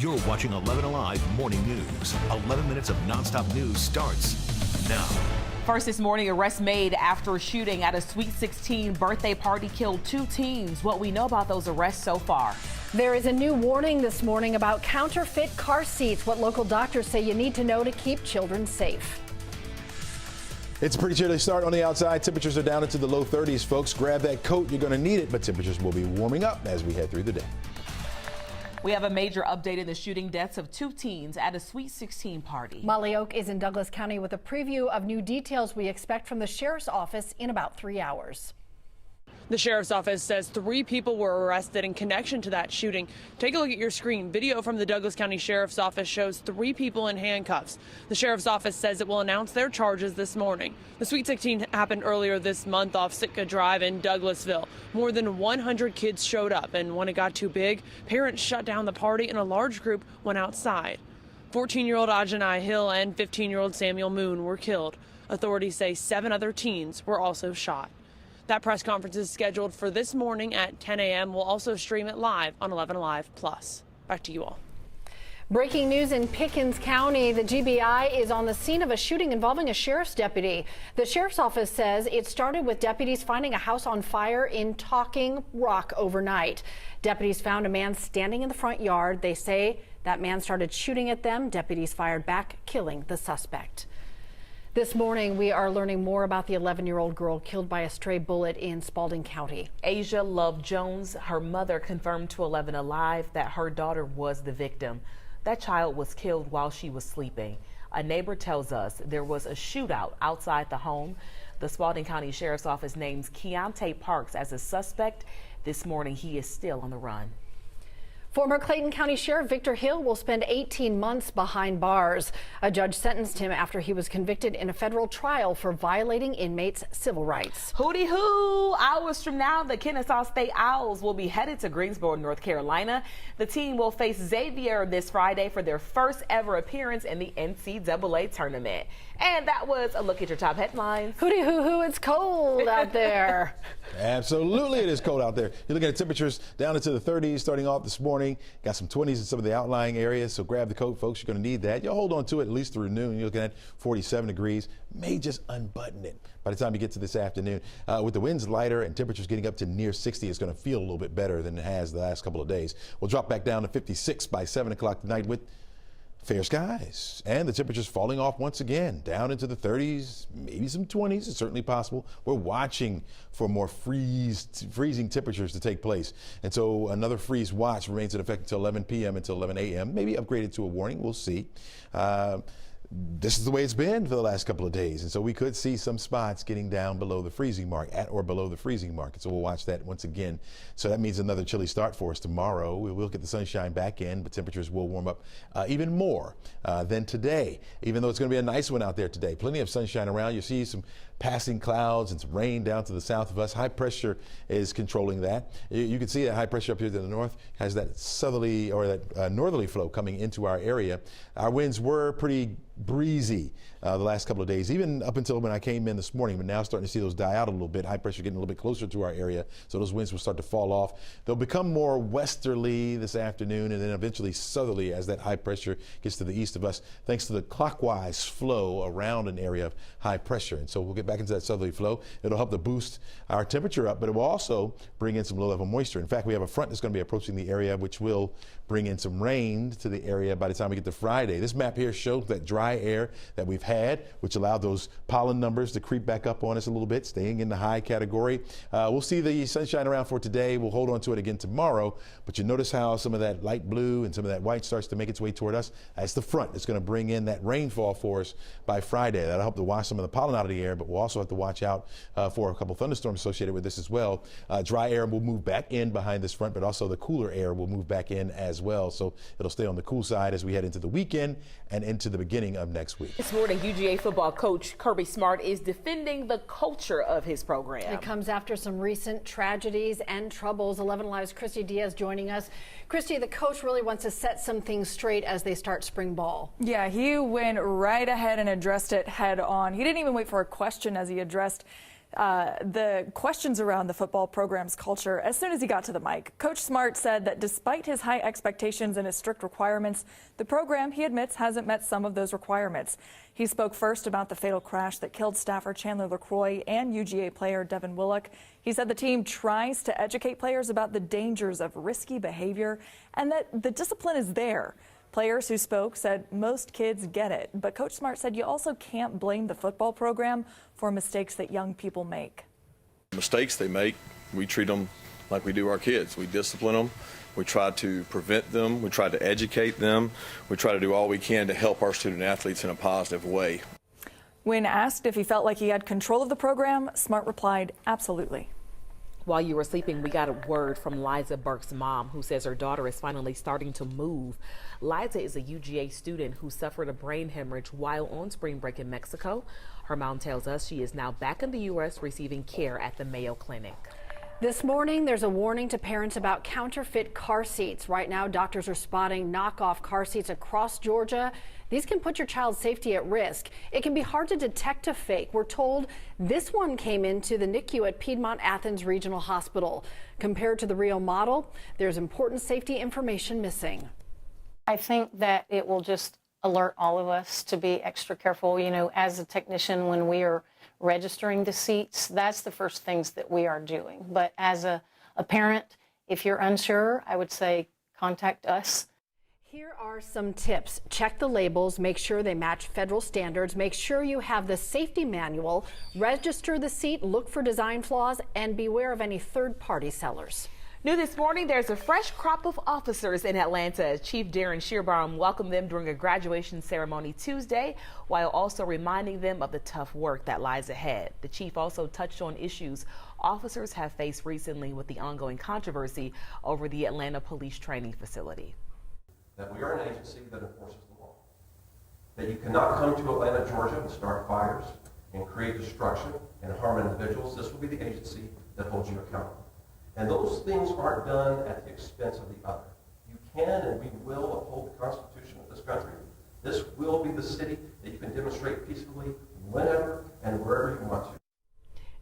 You're watching 11 Alive Morning News. 11 minutes of nonstop news starts now. First this morning, arrest made after a shooting at a Sweet 16 birthday party killed 2 teens. What we know about those arrests so far. There is a new warning this morning about counterfeit car seats, what local doctors say you need to know to keep children safe. It's a pretty chilly start on the outside. Temperatures are down into the low 30s, folks. Grab that coat. You're going to need it, but temperatures will be warming up as we head through the day. We have a major update in the shooting deaths of 2 teens at a Sweet 16 party. Molly Oak is in Douglas County with a preview of new details we expect from the sheriff's office in about 3 hours. The sheriff's office says 3 people were arrested in connection to that shooting. Take a look at your screen. Video from the Douglas County Sheriff's Office shows 3 people in handcuffs. The sheriff's office says it will announce their charges this morning. The Sweet 16 happened earlier this month off Sitka Drive in Douglasville. More than 100 kids showed up, and when it got too big, parents shut down the party and a large group went outside. 14-year-old Ajanai Hill and 15-year-old Samuel Moon were killed. Authorities say 7 other teens were also shot. That press conference is scheduled for this morning at 10 a.m. We'll also stream it live on 11 Alive Plus. Back to you all. Breaking news in Pickens County. The GBI is on the scene of a shooting involving a sheriff's deputy. The sheriff's office says it started with deputies finding a house on fire in Talking Rock overnight. Deputies found a man standing in the front yard. They say that man started shooting at them. Deputies fired back, killing the suspect. This morning, we are learning more about the 11-year-old girl killed by a stray bullet in Spalding County. Asia Love Jones, her mother, confirmed to 11 Alive that her daughter was the victim. That child was killed while she was sleeping. A neighbor tells us there was a shootout outside the home. The Spalding County Sheriff's Office names Keontae Parks as a suspect. This morning, he is still on the run. Former Clayton County Sheriff Victor Hill will spend 18 months behind bars. A judge sentenced him after he was convicted in a federal trial for violating inmates' civil rights. Hooty hoo! Hours from now, the Kennesaw State Owls will be headed to Greensboro, North Carolina. The team will face Xavier this Friday for their first ever appearance in the NCAA tournament. And that was a look at your top headlines. Hooty hoo hoo, it's cold out there. Absolutely, it is cold out there. You're looking at temperatures down into the 30s starting off this morning. Got some 20s in some of the outlying areas, so grab the coat, folks. You're going to need that. You'll hold on to it at least through noon. You're looking at 47 degrees. May just unbutton it by the time you get to this afternoon. With the winds lighter and temperatures getting up to near 60, it's going to feel a little bit better than it has the last couple of days. We'll drop back down to 56 by 7 o'clock tonight with fair skies and the temperatures falling off once again down into the 30s, maybe some 20s. It's certainly possible. We're watching for more freezing temperatures to take place, and so another freeze watch remains in effect until 11 p.m. until 11 a.m. maybe upgraded to a warning. We'll see. This is the way it's been for the last couple of days, and so we could see some spots getting down below the freezing mark, at or below the freezing mark. And so we'll watch that once again. So that means another chilly start for us tomorrow. We will get the sunshine back in, but temperatures will warm up even more than today, even though it's going to be a nice one out there today. Plenty of sunshine around. You see some passing clouds and some rain down to the south of us. High pressure is controlling that. You can see that high pressure up here to the north has that southerly or that northerly flow coming into our area. Our winds were pretty breezy the last couple of days, even up until when I came in this morning, but now starting to see those die out a little bit. High pressure getting a little bit closer to our area, so those winds will start to fall off. They'll become more westerly this afternoon and then eventually southerly as that high pressure gets to the east of us, thanks to the clockwise flow around an area of high pressure. And so we'll get back into that southerly flow. It'll help to boost our temperature up, but it will also bring in some low-level moisture. In fact, we have a front that's going to be approaching the area, which will bring in some rain to the area by the time we get to Friday. This map here shows that dry air that we've had, which allowed those pollen numbers to creep back up on us a little bit, staying in the high category. We'll see the sunshine around for today. We'll hold on to it again tomorrow, but you notice how some of that light blue and some of that white starts to make its way toward us. That's the front. It's going to bring in that rainfall for us by Friday. That'll help to wash some of the pollen out of the air, but we'll also have to watch out for a couple thunderstorms associated with this as well. Dry air will move back in behind this front, but also the cooler air will move back in as well. So it'll stay on the cool side as we head into the weekend and into the beginning of next week. This morning, UGA football coach Kirby Smart is defending the culture of his program. It comes after some recent tragedies and troubles. 11 Alive's Christy Diaz joining us. Christy, the coach really wants to set some things straight as they start spring ball. Yeah, he went right ahead and addressed it head on. He didn't even wait for a question as he addressed the questions around the football program's culture as soon as he got to the mic. Coach Smart said that despite his high expectations and his strict requirements, the program, he admits, hasn't met some of those requirements. He spoke first about the fatal crash that killed staffer Chandler LaCroix and UGA player Devin Willock. He said the team tries to educate players about the dangers of risky behavior and that the discipline is there. Players who spoke said most kids get it, but Coach Smart said you also can't blame the football program for mistakes that young people make. Mistakes they make, we treat them like we do our kids. We discipline them. We try to prevent them. We try to educate them. We try to do all we can to help our student athletes in a positive way. When asked if he felt like he had control of the program, Smart replied, absolutely. While you were sleeping, we got a word from Liza Burke's mom, who says her daughter is finally starting to move. Liza is a UGA student who suffered a brain hemorrhage while on spring break in Mexico. Her mom tells us she is now back in the U.S. receiving care at the Mayo Clinic. This morning, there's a warning to parents about counterfeit car seats. Right now, doctors are spotting knockoff car seats across Georgia. These can put your child's safety at risk. It can be hard to detect a fake. We're told this one came into the NICU at Piedmont Athens Regional Hospital. Compared to the real model, there's important safety information missing. I think that it will just alert all of us to be extra careful. You know, as a technician, when we are registering the seats, that's the first things that we are doing. But as a parent, if you're unsure, I would say contact us. Here are some tips. Check the labels, make sure they match federal standards, make sure you have the safety manual, register the seat, look for design flaws, and beware of any third-party sellers. New this morning, there's a fresh crop of officers in Atlanta. Chief Darren Shearbaum welcomed them during a graduation ceremony Tuesday, while also reminding them of the tough work that lies ahead. The chief also touched on issues officers have faced recently with the ongoing controversy over the Atlanta Police Training Facility. That we are an agency that enforces the law. That you cannot come to Atlanta, Georgia and start fires and create destruction and harm individuals. This will be the agency that holds you accountable. And those things aren't done at the expense of the other. You can and we will uphold the Constitution of this country. This will be the city that you can demonstrate peacefully whenever and wherever you want to.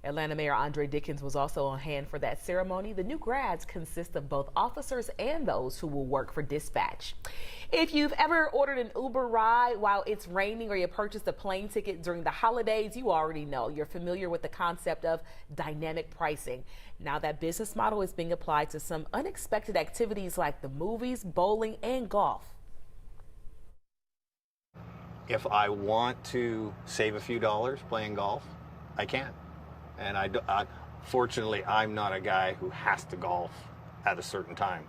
Atlanta Mayor Andre Dickens was also on hand for that ceremony. The new grads consist of both officers and those who will work for dispatch. If you've ever ordered an Uber ride while it's raining or you purchased a plane ticket during the holidays, you already know. You're familiar with the concept of dynamic pricing. Now that business model is being applied to some unexpected activities like the movies, bowling, and golf. If I want to save a few dollars playing golf, I can. And fortunately, I'm not a guy who has to golf at a certain time.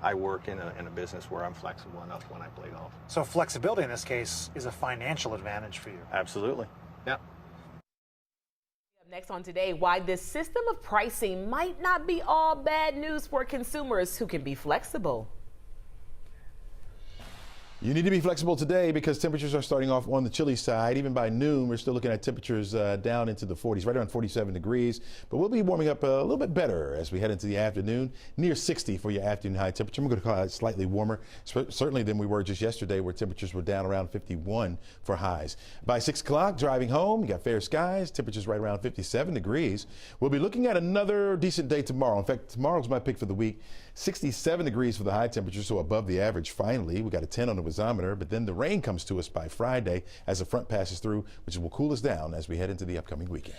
I work in a business where I'm flexible enough when I play golf. So flexibility in this case is a financial advantage for you. Absolutely. Yeah. Next on Today, why this system of pricing might not be all bad news for consumers who can be flexible. You need to be flexible today because temperatures are starting off on the chilly side. Even by noon, we're still looking at temperatures down into the 40s, right around 47 degrees. But we'll be warming up a little bit better as we head into the afternoon, near 60 for your afternoon high temperature. We're going to call it slightly warmer, certainly than we were just yesterday, where temperatures were down around 51 for highs. By 6 o'clock, driving home, you got fair skies, temperatures right around 57 degrees. We'll be looking at another decent day tomorrow. In fact, tomorrow's my pick for the week. 67 degrees for the high temperature, so above the average finally. We got a 10 on the wazometer, but then the rain comes to us by Friday as the front passes through, which will cool us down as we head into the upcoming weekend.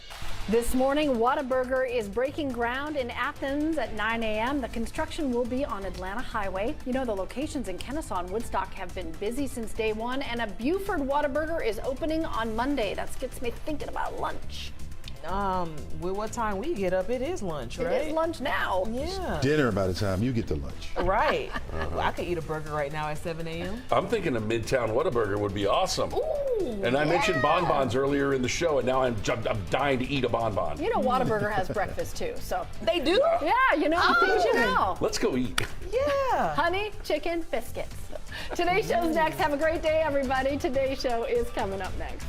This morning, Whataburger is breaking ground in Athens at 9 a.m. The construction will be on Atlanta Highway. You know, the locations in Kennesaw and Woodstock have been busy since day one, and a Buford Whataburger is opening on Monday. That gets me thinking about lunch. With what time we get up, it is lunch, right? It is lunch now. Yeah. Dinner by the time you get to lunch. Right. Well, I could eat a burger right now at 7 a.m. I'm thinking a Midtown Whataburger would be awesome. Ooh, and I mentioned bonbons earlier in the show, and now I'm dying to eat a bonbon. You know Whataburger has breakfast too, so. They do? Yeah, you know, things you know. Let's go eat. Yeah. Honey, chicken, biscuits. Today's show's next. Have a great day, everybody. Today's show is coming up next.